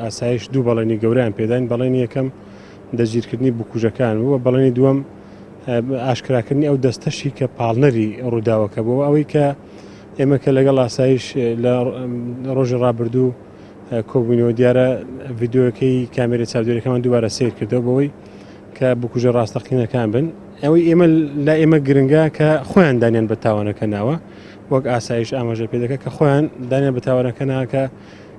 ئاسایش دوو بەڵێنی گەوریان پێداین. بەڵێنی یەکەم دەگیرکردنی بکوژەکان بووە، بەڵێنی دووەم ئاشکراکردنی ئەو دەستەشی کە پاڵنەری ڕووداوەکە بووە، ئەوەی کە ئێمە کە لەگەڵ ئاسایش لە ڕۆژی ڕابردوو کۆبوونەوە دیارە ڤیددیۆەکەی کامێرە چاودێریەکەمان دووبارە سیر کردەوە بەوەی کە بکوژە ڕاستەقینەکان بن. ئەوەی ئێمە لا ئێمە گرنگە کە خۆیان دانیان بە تاوانەکە ناوە، وەک ئاسایش ئاماژە پێ دەکە کە خۆیان دانیان بە تاوانەکە ناکە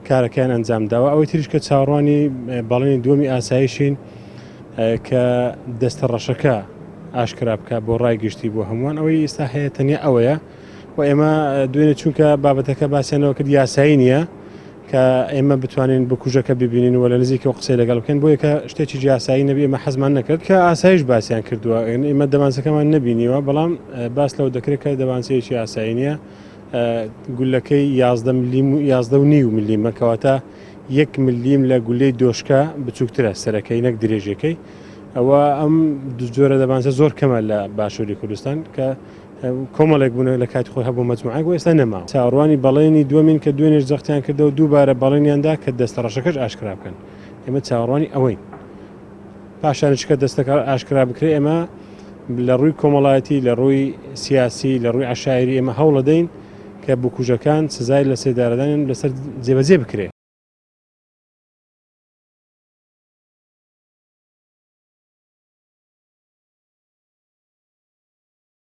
کارەکەیان ئەنجام داوە. ئەوەی تریش کە چاوەڕوانی بەڵێنی دووەمی ئاسایشین کە دەستە ڕەشەکە ئاشکرا بکە بۆ ڕای گشتی بۆ هەمووان. ئەوەی ئێستا هەیە تەنیا ئەوەیە و ئێمە دوێنێ چونکە بابەتەکە باسییانەوە کرد یاسایی نییە کە ئێمە بتوانین بکوژەکە ببینین و لە نزیکەوە قسەی لەگەڵ بکەین، بۆ یەکە شتێکی یاسایی نەبی ئێمە حەزمان نەکرد کە ئاسایش باسییان کردووە. ئێمە دەمانچەکەمان نەبینیوە، بەڵام باس لەوە دەکرێت کە دەمانچەیەکی ئاسایی نییە. گولەکەی 11.5 ملیمە کەواتە 1 ملیم لە گولەی دۆشکە بچووکترە سەرەکەی نەک درێژەکەی. ئەوە ئەم جۆرە دەبانچە زۆر کەمە لە باشووری کوردستان کە کۆمەڵێک بوون لە کاتی خۆی هەبوو مەجموعە و ئێستا نەما. چاوەڕوانی بەڵێنی دووەمین کە دوێنێش جەختیان کردەوە دووبارە بەڵێنیاندا کە دەستە ڕەشەکەش ئاشکرا بکەن. ئێمە چاوەڕوانی ئەوەین پاشانشکە دەستەکە ئاشکرا بکرێ. ئێمە لە ڕووی کۆمەڵایەتی، لە ڕووی سیاسی، لە ڕووی عشایری ئێمە هەوڵ دەین کە بکوژەکان سزای لە سێدارەدانیان لەسەر جێبەجێ بکرێ.